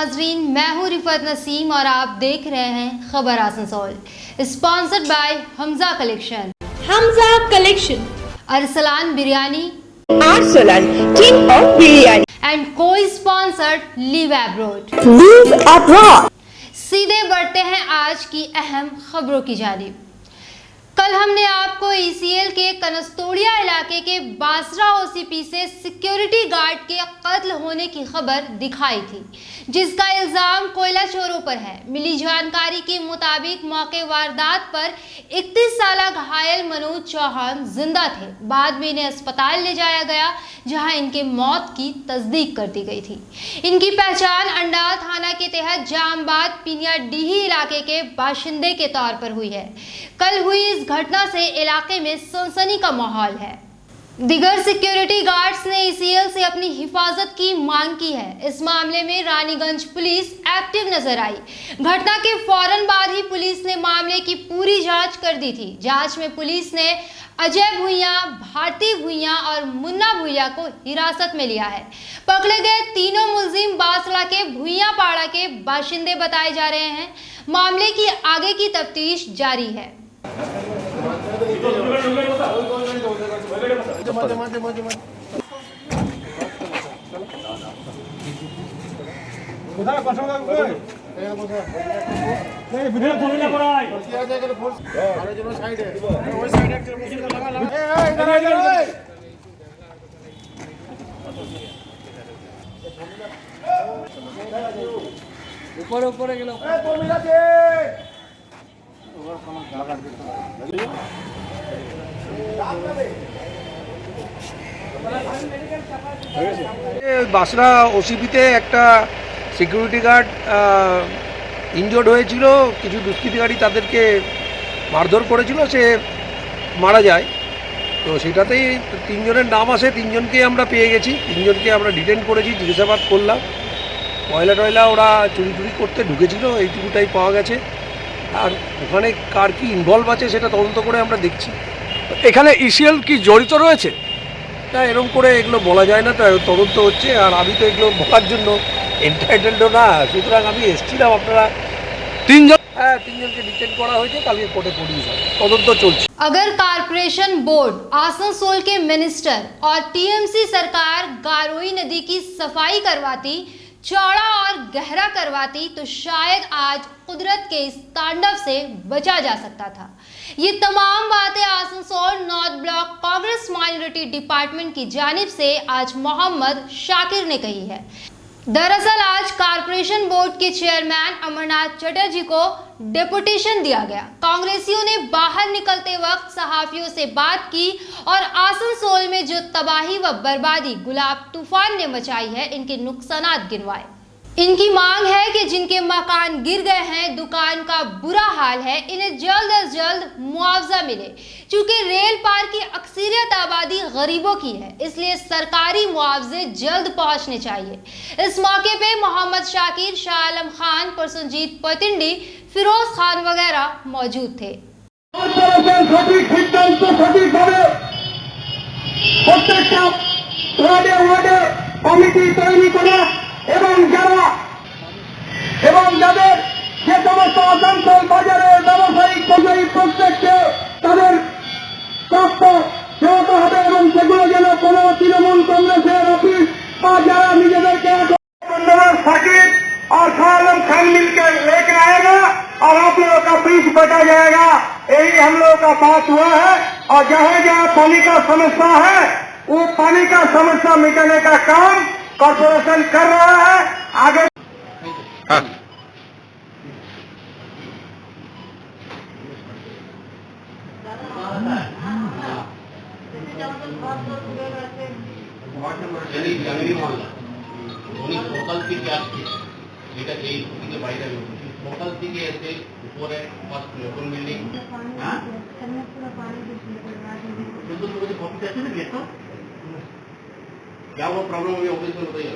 नाजरीन, मैं हूँ रिफत नसीम और आप देख रहे हैं खबर Asansol, sponsored by Hamza collection. Hamza collection, Arsalan biryani, Arsalan king of biryani and cosponsored Live Abroad. Live Abroad. सीधे बढ़ते हैं आज की अहम खबरों की जानिब। कल हमने आपको ईसीएल के कनस्तोड़िया इलाके के बासरा ओसीपी से सिक्योरिटी गार्ड के कत्ल होने की खबर दिखाई थी, जिसका इल्जाम कोयला चोरों पर है। मिली जानकारी के मुताबिक मौके वारदात पर 31 साल घायल मनोज चौहान जिंदा थे। बाद में इन्हें अस्पताल ले जाया गया, जहां इनके मौत की तस्दीक कर दी गई थी। इनकी पहचान अंडाल थाना के तहत जामबाद पिनिया डीही इलाके के बाशिंदे के तौर पर हुई है। कल हुई इस घटना से इलाके में सनसनी का माहौल है। दिगर सिक्योरिटी गार्ड्स ने ईसीएल से अपनी हिफाजत की मांग की है। इस मामले में रानीगंज पुलिस एक्टिव नजर आई। घटना के फौरन बाद ही पुलिस ने मामले की पूरी जांच कर दी थी। जांच में पुलिस ने अजय भुइया, भारती भुइया और मुन्ना भुइया को हिरासत में लिया है। पकड़े गए तीनों मुलजिम बासला के भुइया पाड़ा के बाशिंदे बताए जा रहे हैं। मामले की आगे की तफ्तीश जारी है। ऊपर ऊपर বাসরা ওসিপিতে একটা সিকিউরিটি গার্ড ইনজোর্ড হয়েছিল। কিছু দুষ্কৃতিকারী তাদেরকে মারধর করেছিল, সে মারা যায়। তো সেটাতেই তিনজনের নাম আসে, তিনজনকে আমরা পেয়ে গেছি, তিনজনকে আমরা ডিটেন করেছি, জিজ্ঞাসাবাদ করলাম। টয়লা ওরা চুরি করতে ঢুকেছিল, এইটুকুটাই পাওয়া গেছে। আর ওখানে কার কি ইনভলভ আছে সেটা তদন্ত করে আমরা দেখছি। এখানে ইসিএল কি জড়িত রয়েছে? তা এরকম করে এগুলো বলা যায় না, তাই তদন্ত হচ্ছে। আর আমি তো এগুলো বলার জন্য এন্টাইটেলডও না, সুতরাং আমি এসেছিলাম। আপনারা তিনজনকে ডিটেন করা হয়েছে, কালকে কোর্টে পুলিশ হবে, তদন্ত চলছে। अगर कारपोरेशन बोर्ड आसनसोल के मिनिस्टर और टीएमसी सरकार गारोई नदी की सफाई करवाती, चौड़ा और गहरा करवाती, तो शायद आज कुदरत के इस तांडव से बचा जा सकता था। ये तमाम बातें Asansol north block Congress minority department की जानिब से आज मोहम्मद शाकिर ने कही है। दरअसल आज कारपोरेशन बोर्ड के चेयरमैन अमरनाथ चटर्जी को डेपुटेशन दिया गया। कांग्रेसियों ने बाहर निकलते वक्त सहाफियों से बात की और आसनसोल में जो तबाही व बर्बादी गुलाब तूफान ने मचाई है, इनके नुकसानात गिनवाए। इनकी मांग है कि जिनके मकान गिर गए हैं, दुकान का बुरा हाल है, इन्हें जल्द अज जल्द मुआवजा मिले। चूंकि रेल पार की अक्सरियत आबादी गरीबों की है, इसलिए सरकारी मुआवजे जल्द पहुंचने चाहिए। इस मौके पे मोहम्मद शाकिर, शाह आलम खान, परसुनजीत पतिंडी, फिरोज खान वगैरह मौजूद थे। এবং যাদের যে সমস্ত আসানসোল বাজারের ব্যবসায়িক পর্যায়ী প্রত্যেককে তাদের প্রাপ্ত দেওয়াতে হবে এবং সেগুলো যেন কোনো তৃণমূল কংগ্রেসের অফিস বা যারা নিজেদেরকে साकिब और शाह आलम खान मिलकर लेकर आएगा और आप लोगों का फीस बचा जाएगा। यही हम लोगों का बात हुआ है। और जहाँ जहाँ पानी का समस्या है, वो पानी का समस्या मिटाने का काम कॉर्पोरेशन कर रहा है। आगे সকাল থেকে আসছে, এটা এই দিকে বাইরে সকাল থেকে এসে উপরে নতুন বিল্ডিং ऑफिस है ना, क्या वो प्रॉब्लम हुई ऑफिस में बताइए।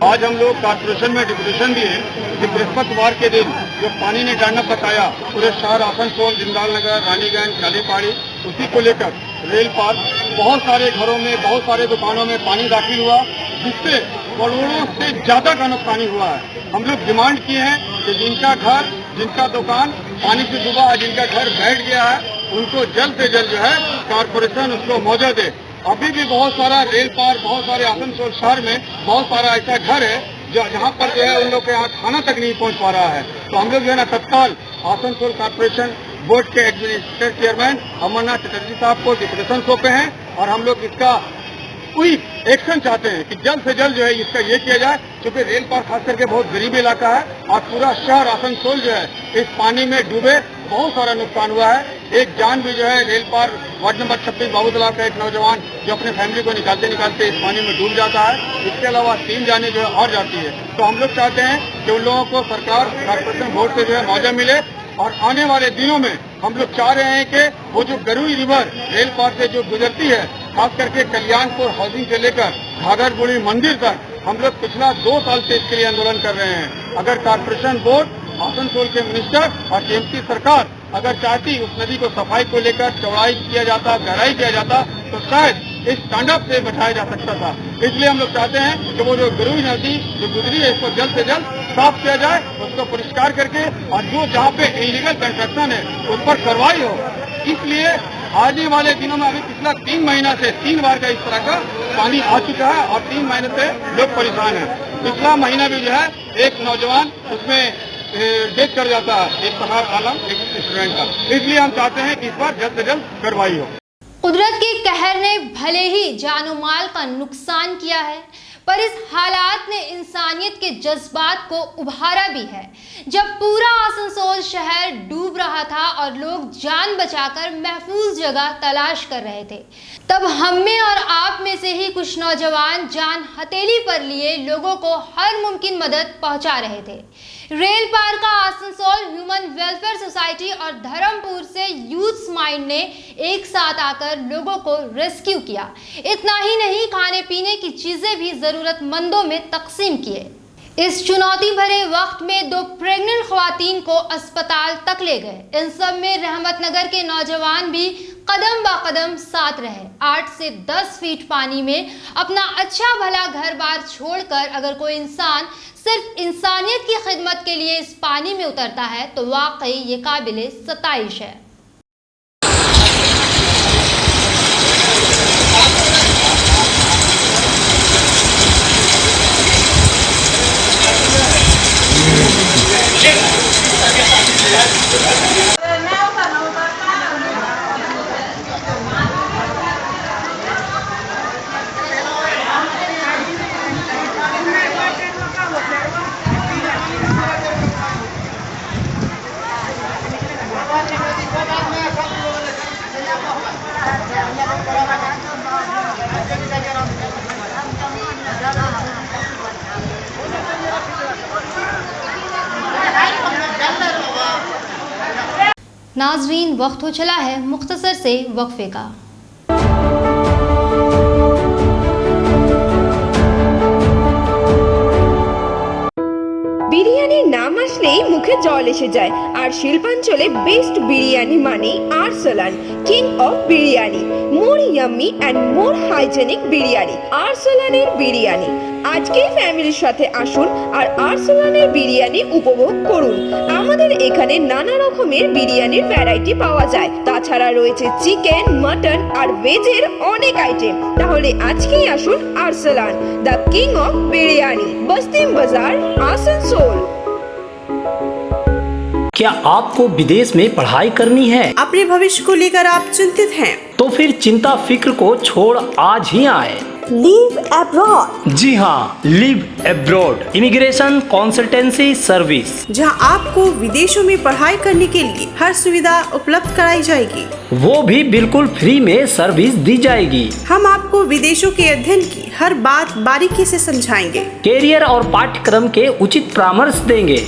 आज हम लोग कॉर्पोरेशन में डिप्यूटेशन दिए कि बृहस्पतिवार के दिन जो पानी ने डांडा पकाया पूरे शहर आसनसोल, जिंदाल नगर, रानीगंज, कालीपाड़ी, उसी को लेकर रेल पार बहुत सारे घरों में, बहुत सारे दुकानों में पानी दाखिल हुआ, जिससे करोड़ों से ज्यादा का नुकसानी हुआ है। हम लोग डिमांड किए हैं कि जिनका घर, जिनका दुकान पानी से डूबा है, जिनका घर बैठ गया है, उनको जल्द से जल्द जो है कारपोरेशन उसको मुआवजा दे। अभी भी बहुत सारा रेल पार, बहुत सारे आसनसोल शहर में बहुत सारा ऐसा घर है जहाँ पर जो है उन लोग के यहाँ खाना तक नहीं पहुँच पा रहा है। तो हम लोग जो है ना तत्काल आसनसोल कारपोरेशन बोर्ड के एडमिनिस्ट्रेटिव चेयरमैन अमरनाथ चटर्जी साहब को डिप्रेशन सौंपे हैं और हम लोग इसका कोई एक्शन चाहते हैं कि जल्द से जल्द जो है इसका ये किया जाए, क्योंकि रेल पार खास करके बहुत गरीब इलाका है और पूरा शहर आसनसोल जो है इस पानी में डूबे, बहुत सारा नुकसान हुआ है। एक जान भी जो है रेल पार वार्ड नंबर 26 बाबूतला का एक नौजवान जो अपने फैमिली को निकालते निकालते इस पानी में डूब जाता है। इसके अलावा 3 जाने जो है और जाती है। तो हम लोग चाहते हैं कि उन लोगों को सरकार कारपोरेशन बोर्ड से जो है मुआवजा मिले और आने वाले दिनों में हम लोग चाह रहे हैं कि वो जो गरुई रिवर रेल पार से जो गुजरती है, खास करके कल्याणपुर हाउसिंग से लेकर घाघरबुड़ी मंदिर तक, हम लोग पिछला 2 साल से इसके लिए आंदोलन कर रहे हैं। अगर कारपोरेशन बोर्ड, आसनसोल के मिनिस्टर और टीएमसी सरकार अगर चाहती उस नदी को सफाई को लेकर चौड़ाई किया जाता, गहराई किया जाता, तो शायद इस तांडव से बचाया जा सकता था। इसलिए हम लोग चाहते हैं कि वो जो गरुई नदी जो गुजरी है इसको जल्द से जल्द साफ किया जाए, उसको परिष्कार करके और जो जहाँ पे इलीगल कंस्ट्रक्शन है उस पर कार्रवाई हो। इसलिए आने वाले दिनों में अभी पिछला 3 महीना से 3 बार का इस तरह का पानी आ चुका है और 3 महीने से लोग परेशान हैं। पिछला महीना भी जो है एक नौजवान उसमें डेथ कर जाता है, एक फरहाद आलम, एक स्टूडेंट का। इसलिए हम चाहते हैं कि इस बार जल्द से जल्द कार्रवाई हो। कुदरत के कहर ने भले ही जानो माल का नुकसान किया है, पर इस हालात ने इंसानियत के जज्बात को उभारा भी है। जब पूरा आसनसोल शहर डूब रहा था और लोग जान बचाकर महफूज जगह तलाश कर रहे थे, तब हम में और आप में से ही कुछ नौजवान जान हथेली पर लिए लोगों को हर मुमकिन मदद पहुंचा रहे थे। रेल पार का आसनसोल ह्यूमन वेलफेयर सोसाइटी और धर्मपुर से यूथ माइंड ने एक साथ आकर लोगों को रेस्क्यू किया। इतना ही नहीं, खाने पीने की चीजें भी जरूरतमंदों में तकसीम किए। इस चुनौती भरे वक्त में 2 प्रेग्नेंट ख्वातीन को अस्पताल तक ले गए। इन सब में रहमतनगर के नौजवान भी कदम ब कदम साथ रहे। 8 से 10 फीट पानी में अपना अच्छा भला घर बार छोड़कर अगर कोई इंसान सिर्फ इंसानियत की खिदमत के लिए इस पानी में उतरता है तो वाकई ये काबिले सताइश है। नाजरीन, वक्त हो चला है मुख्तसर से वक्फे का। বিরিয়ানির নাম আসলেই মুখে জল এসে যায়, আর শিল্পাঞ্চলে বেস্ট বিরিয়ানি মানেই Arsalan, king of biryani. More yummy and more hygienic biryani, আরসালানের বিরিয়ানি। আজকেই ফ্যামিলির সাথে আসুন আর আরসালানের বিরিয়ানি উপভোগ করুন। আমাদের এখানে নানা রকমের বিরিয়ানির ভ্যারাইটি পাওয়া যায়, তাছাড়া রয়েছে চিকেন, মাটন আর ভেজের অনেক আইটেম। তাহলে আজকেই আসুন Arsalan, the king of biryani, Bastin Bazar, Asansol. क्या आपको विदेश में पढ़ाई करनी है? अपने भविष्य को लेकर आप चिंतित हैं? तो फिर चिंता फिक्र को छोड़ आज ही आए लिव अब्रॉड। जी हाँ, Live Abroad immigration consultancy service, जहां आपको विदेशों में पढ़ाई करने के लिए हर सुविधा उपलब्ध कराई जाएगी। वो भी बिल्कुल फ्री में सर्विस दी जाएगी। हम आपको विदेशों के अध्ययन की हर बात बारीकी से समझाएंगे। कैरियर और पाठ्यक्रम के उचित परामर्श देंगे।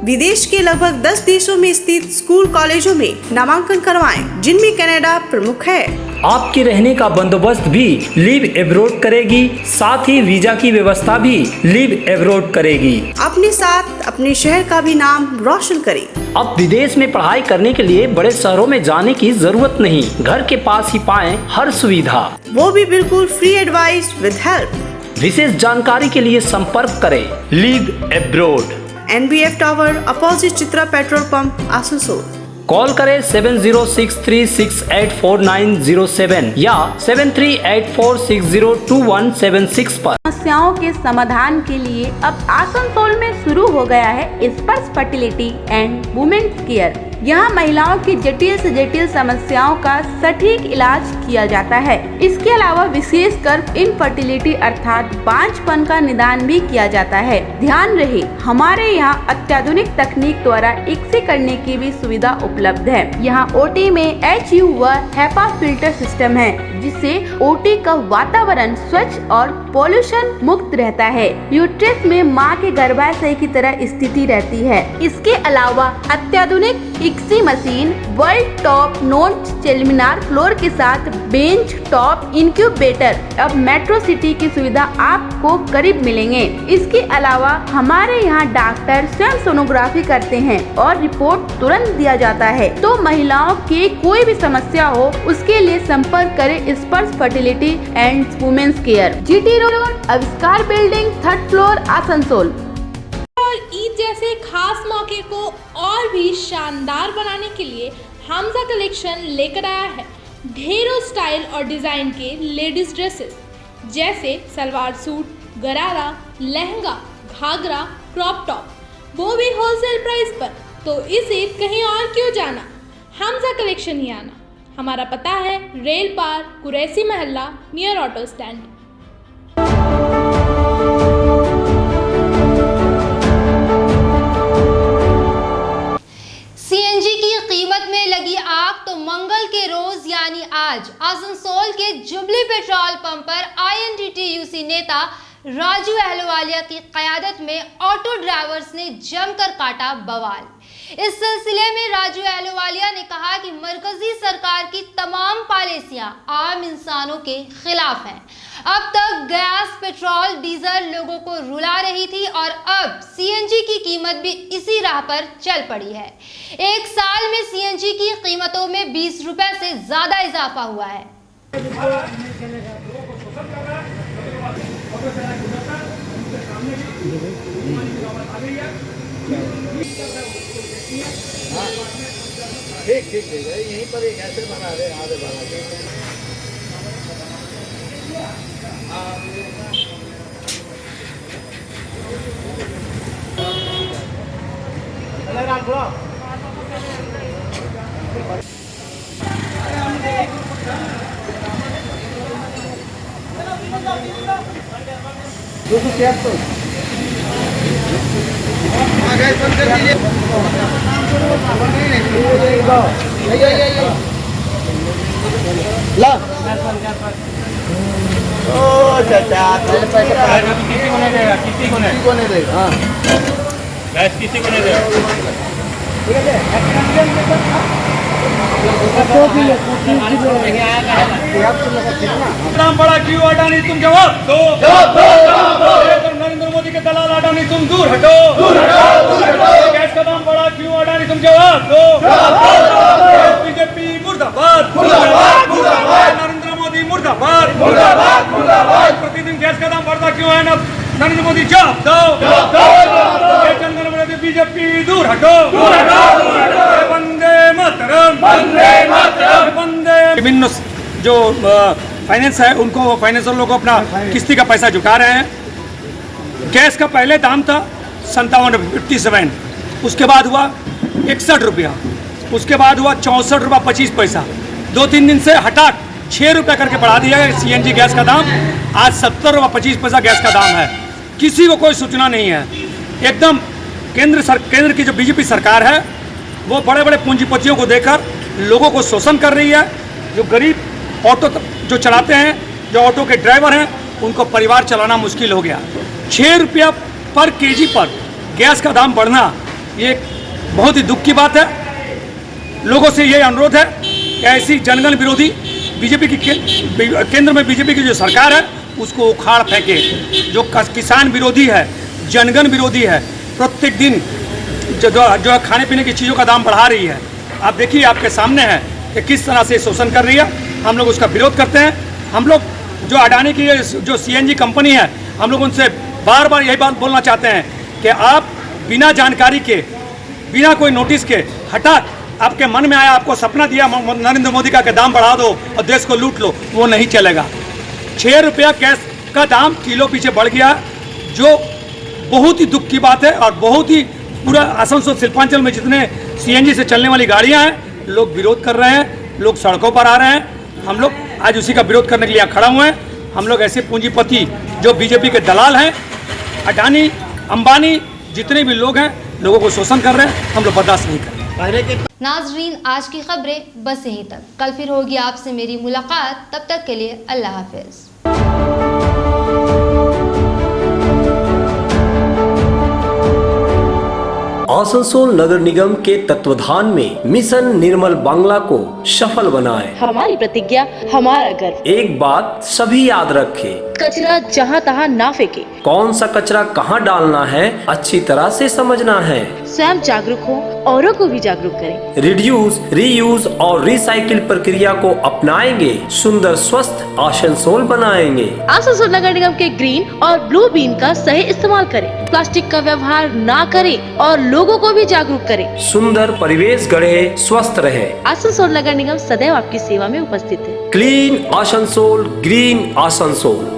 विदेश के लगभग 10 देशों में स्थित स्कूल कॉलेजों में नामांकन करवाएं, जिनमें कनाडा प्रमुख है। आपके रहने का बंदोबस्त भी लिव एब्रोड करेगी, साथ ही वीजा की व्यवस्था भी लिव एब्रोड करेगी। अपने साथ अपने शहर का भी नाम रोशन करें। अब विदेश में पढ़ाई करने के लिए बड़े शहरों में जाने की जरूरत नहीं, घर के पास ही पाएं हर सुविधा, वो भी बिल्कुल फ्री एडवाइस विद हेल्प। विशेष जानकारी के लिए संपर्क करें live abroad, NBF tower opposite Chitra petrol pump, Asansol. Call करें 7063684907 या 7384602176 पर। समस्याओं के समाधान के लिए अब आसनसोल में शुरू हो गया है स्पर्श फर्टिलिटी एंड वुमेन्स केयर। यहाँ महिलाओं की जटिल से जटिल समस्याओं का सटीक इलाज किया जाता है। इसके अलावा विशेषकर इनफर्टिलिटी अर्थात बांझपन का निदान भी किया जाता है। ध्यान रहे, हमारे यहाँ अत्याधुनिक तकनीक द्वारा एक्स-रे करने की भी सुविधा उपलब्ध है। यहाँ OT में HU व HEPA फिल्टर सिस्टम है, जिससे OT का वातावरण स्वच्छ और पोल्यूशन मुक्त रहता है। यूट्रस में माँ के गर्भाशय की तरह स्थिति रहती है। इसके अलावा अत्याधुनिक x ray machine, world top non चेलमिनार फ्लोर के साथ बेंच टॉप इंक्यूबेटर, अब मेट्रो सिटी की सुविधा आपको करीब मिलेंगे। इसके अलावा हमारे यहाँ डॉक्टर स्वयं सोनोग्राफी करते हैं और रिपोर्ट तुरंत दिया जाता है। तो महिलाओं की कोई भी समस्या हो, उसके लिए संपर्क करें Sparsh fertility and women's care, GT road, Avishkar building, 3rd floor, Asansol. और ईद जैसे खास मौके को और भी शानदार बनाने के लिए हमजा कलेक्शन लेकर आया है ढेरों स्टाइल और डिजाइन के लेडीज ड्रेसेस, जैसे सलवार सूट, गरारा, लहंगा, घाघरा, क्रॉप टॉप, वो भी होलसेल प्राइस पर। तो इस ईद कहीं और क्यों जाना, हमजा कलेक्शन ही आना। हमारा पता है रेल पार, कुरैसी महल्ला, नियर ऑटो स्टैंड। सीएनजी की कीमत में लगी आग तो मंगल के रोज यानी आज आसनसोल के जुबली पेट्रोल पंप पर INTTUC नेता राजू अहलुवालिया की क़यादत में ऑटो ड्राइवर्स ने जमकर काटा बवाल। इस सिलसिले में राजू अहलुवालिया ने कहा कि मरकजी सरकार की तमाम पॉलिसियां आम इंसानों के खिलाफ हैं। अब तक गैस, पेट्रोल, डीजल लोगों को रुला रही थी और अब सीएनजी की कीमत भी इसी राह पर चल पड़ी है। एक साल में सीएनजी की कीमतों में 20 रुपए से ज्यादा इजाफा हुआ है। ठीक यहीं पर एक ऐसे बना रहे आधे बना ला ओ चाचा किसी को नहीं देगा, किसी को नहीं देगा। हाँ गैस किसी को नहीं देगा। नाम बड़ा क्यों अडानी तुम जवाब दो, नरेंद्र मोदी के दलाल अडानी तुम दूर हटो, गैस का दाम बड़ा क्यों अडानी तुम जवाब दो, बीजेपी मुर्दाबाद, नरेंद्र मोदी मुर्दाबाद, प्रतिदिन गैस का दाम बढ़ता क्यों है, नरेंद्र मोदी जवाब दो, बीजेपी दूर हटो, वंदे मातरम, वंदे। विभिन्न जो फाइनेंस है उनको फाइनेंसर लोग अपना किस्ती का पैसा चुका रहे हैं। गैस का पहले दाम था 57, उसके बाद हुआ 61 रुपया, उसके बाद हुआ 64 रुपया 25 पैसा, 2-3 दिन से हटा 6 रुपया करके बढ़ा दिया है सीएनजी गैस का दाम। आज 70 रुपया 25 पैसा गैस का दाम है। किसी को कोई सूचना नहीं है। एकदम केंद्र की जो बीजेपी सरकार है वो बड़े बड़े पूंजीपतियों को देकर लोगों को शोषण कर रही है। जो गरीब ऑटो जो चलाते हैं, जो ऑटो के ड्राइवर हैं, उनको परिवार चलाना मुश्किल हो गया। 6 रुपया पर केजी पर गैस का दाम बढ़ना ये बहुत ही दुख की बात है। लोगों से ये अनुरोध है कि ऐसी जनगण विरोधी बीजेपी की केंद्र में बीजेपी की जो सरकार है उसको उखाड़ फेंके। जो किसान विरोधी है, जनगण विरोधी है, प्रत्येक दिन जो है खाने पीने की चीज़ों का दाम बढ़ा रही है। आप देखिए, आपके सामने है कि किस तरह से शोषण कर रही है। हम लोग उसका विरोध करते हैं। हम लोग जो अडानी की जो CNG कंपनी है, हम लोग उनसे बार बार यही बात बोलना चाहते हैं कि आप बिना जानकारी के, बिना कोई नोटिस के हठात आपके मन में आया, आपको सपना दिया नरेंद्र मोदी का कि दाम बढ़ा दो और देश को लूट लो, वो नहीं चलेगा। 6 रुपया गैस का दाम किलो पीछे बढ़ गया, जो बहुत ही दुख की बात है। और बहुत ही पूरा आसनसोल शिल्पांचल में जितने CNG से चलने वाली गाड़ियां हैं, लोग विरोध कर रहे हैं, लोग सड़कों पर आ रहे हैं। हम लोग आज उसी का विरोध करने के लिए खड़ा हुए हैं। हम लोग ऐसे पूंजीपति जो बीजेपी के दलाल हैं, अडानी, अंबानी, जितने भी लोग हैं, लोगों को शोषण कर रहे हैं, हम लोग बर्दाश्त नहीं करें। नाजरीन, आज की खबरें बस यहीं तक। कल फिर होगी आपसे मेरी मुलाकात। तब तक के लिए अल्लाह हाफिज। आसनसोल नगर निगम के तत्वाधान में मिशन निर्मल बांग्ला को सफल बनाएं। हमारी प्रतिज्ञा, हमारा गर्व। एक बात सभी याद रखें, कचरा जहाँ तहाँ ना फेंके। कौन सा कचरा कहाँ डालना है अच्छी तरह से समझना है। स्वयं जागरूक हो, औरों को भी जागरूक करें। रिड्यूस, रीयूज और रिसाइकिल प्रक्रिया को अपनाएंगे, सुंदर स्वस्थ आसनसोल बनाएंगे। आसनसोल नगर निगम के ग्रीन और ब्लू बीन का सही इस्तेमाल करें। प्लास्टिक का व्यवहार ना करें और लोगों को भी जागरूक करें। सुंदर परिवेश गढ़े, स्वस्थ रहे। आसनसोल नगर निगम सदैव आपकी सेवा में उपस्थित है। Clean Asansol, green Asansol.